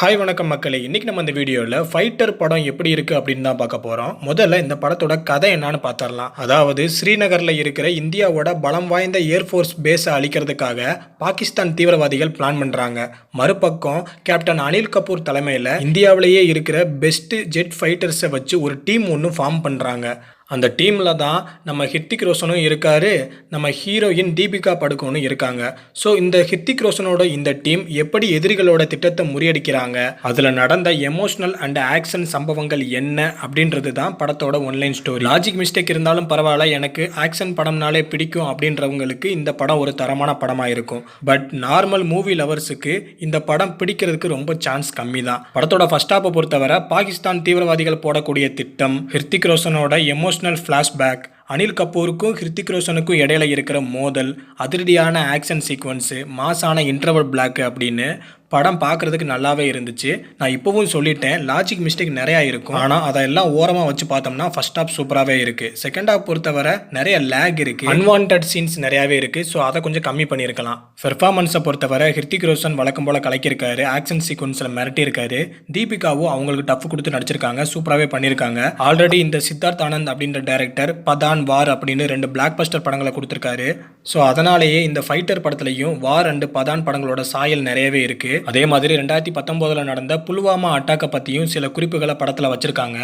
Hi வணக்கம் மக்களே. இன்னைக்கு நம்ம இந்த வீடியோவில் ஃபைட்டர் படம் எப்படி இருக்குது அப்படின்னு தான் பார்க்க போகிறோம். முதல்ல இந்த படத்தோட கதை என்னன்னு பார்த்துடலாம். அதாவது ஸ்ரீநகரில் இருக்கிற இந்தியாவோட பலம் வாய்ந்த ஏர்ஃபோர்ஸ் பேஸை அழிக்கிறதுக்காக பாகிஸ்தான் தீவிரவாதிகள் பிளான் பண்ணுறாங்க. மறுபக்கம் கேப்டன் அனில் கபூர் தலைமையில் இந்தியாவிலேயே இருக்கிற பெஸ்ட் ஜெட் ஃபைட்டர்ஸை வச்சு ஒரு டீம் ஒன்று ஃபார்ம் பண்ணுறாங்க. அந்த டீமில் தான் நம்ம ஹித்திக் ரோஷனும் இருக்கார், நம்ம ஹீரோயின் தீபிகா படுகோனும் இருக்காங்க. ஸோ இந்த ஹித்திக் ரோஷனோட இந்த டீம் எப்படி எதிரிகளோட திட்டத்தை முறியடிக்கிறாங்க, அதில் நடந்த எமோஷனல் அண்ட் ஆக்ஷன் சம்பவங்கள் என்ன அப்படின்றது தான் படத்தோட ஒன்லைன் ஸ்டோரி. லாஜிக் மிஸ்டேக் இருந்தாலும் பரவாயில்ல, எனக்கு ஆக்ஷன் படம்னாலே பிடிக்கும் அப்படின்றவங்களுக்கு இந்த படம் ஒரு தரமான படமாக இருக்கும். பட் நார்மல் மூவி லவர்ஸுக்கு இந்த படம் பிடிக்கிறதுக்கு ரொம்ப சான்ஸ் கம்மி தான். படத்தோட ஃபர்ஸ்ட் ஹாப்பை பொறுத்தவரை பாகிஸ்தான் தீவிரவாதிகள் போடக்கூடிய திட்டம், ஹித்திக் ரோஷனோட எமோஷனல் ஃப்ளாஷ்பேக், அனில் கபூருக்கும் ஹிருத்திக் ரோஷனுக்கும் இடையில இருக்கிற மோதல், அதிரடியான ஆக்ஷன் சீக்வன்ஸு, மாசான இன்டர்வல் பிளாக் அப்படின்னு படம் பார்க்குறதுக்கு நல்லாவே இருந்துச்சு. நான் இப்போவும் சொல்லிட்டேன், லாஜிக் மிஸ்டேக் நிறையா இருக்கும். ஆனால் அதெல்லாம் ஓரமாக வச்சு பார்த்தோம்னா ஃபர்ஸ்ட் ஹாப் சூப்பராகவே இருக்குது. செகண்ட் ஹாப் பொறுத்தவரை நிறைய லேக் இருக்குது, அன்வான்ட் சீன்ஸ் நிறையாவே இருக்குது. ஸோ அதை கொஞ்சம் கம்மி பண்ணியிருக்கலாம். பெர்ஃபார்மன்ஸை பொறுத்தவரை ஹிருத்திக் ரோஷன் வழக்கம் போல் கலக்கியிருக்காரு, ஆக்ஷன் சீக்வன்ஸில் மிரட்டியிருக்காரு. தீபிகாவும் அவங்களுக்கு டஃப் கொடுத்து நடிச்சிருக்காங்க, சூப்பராகவே பண்ணியிருக்காங்க. ஆல்ரெடி இந்த சித்தார்த் ஆனந்த் அப்படின்ற டைரக்டர் பதான், வார் அப்படின்னு 2 பிளாக் பஸ்டர் படங்களை கொடுத்துருக்காரு. ஸோ அதனாலேயே இந்த ஃபைட்டர் படத்துலையும் வார் அண்டு பதான் படங்களோட சாயல் நிறையவே இருக்குது. அதே மாதிரி 2019 நடந்த புல்வாமா அட்டாக்கை பற்றியும் சில குறிப்புகளை படத்தில் வச்சுருக்காங்க.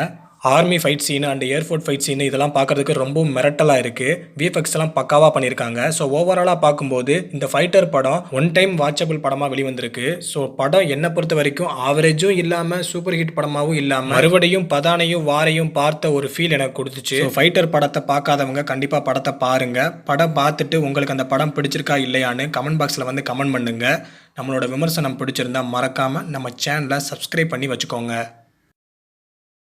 Army fight scene and air force fight scene இதெல்லாம் பார்க்குறதுக்கு ரொம்ப மிரட்டலாக இருக்குது. விஎஃப்எக்ஸ் எல்லாம் பக்காவாக பண்ணியிருக்காங்க. ஸோ ஓவராலாக பார்க்கும்போது இந்த ஃபைட்டர் படம் ஒன் டைம் வாட்சபிள் படமாக வெளிவந்திருக்கு. ஸோ படம் என்னை பொறுத்த வரைக்கும் ஆவரேஜும் இல்லாமல் சூப்பர் ஹிட் படமாகவும் இல்லாமல் மறுபடியும் பதானையும் வாரையும் பார்த்த ஒரு ஃபீல் எனக்கு கொடுத்துச்சு. ஸோ ஃபைட்டர் படத்தை பார்க்காதவங்க கண்டிப்பாக படத்தை பாருங்கள். படம் பார்த்துட்டு உங்களுக்கு அந்த படம் பிடிச்சிருக்கா இல்லையான்னு கமெண்ட் பாக்ஸில் வந்து கமெண்ட் பண்ணுங்கள். நம்மளோட விமர்சனம் பிடிச்சிருந்தா மறக்காமல் நம்ம சேனலை சப்ஸ்கிரைப் பண்ணி வச்சுக்கோங்க.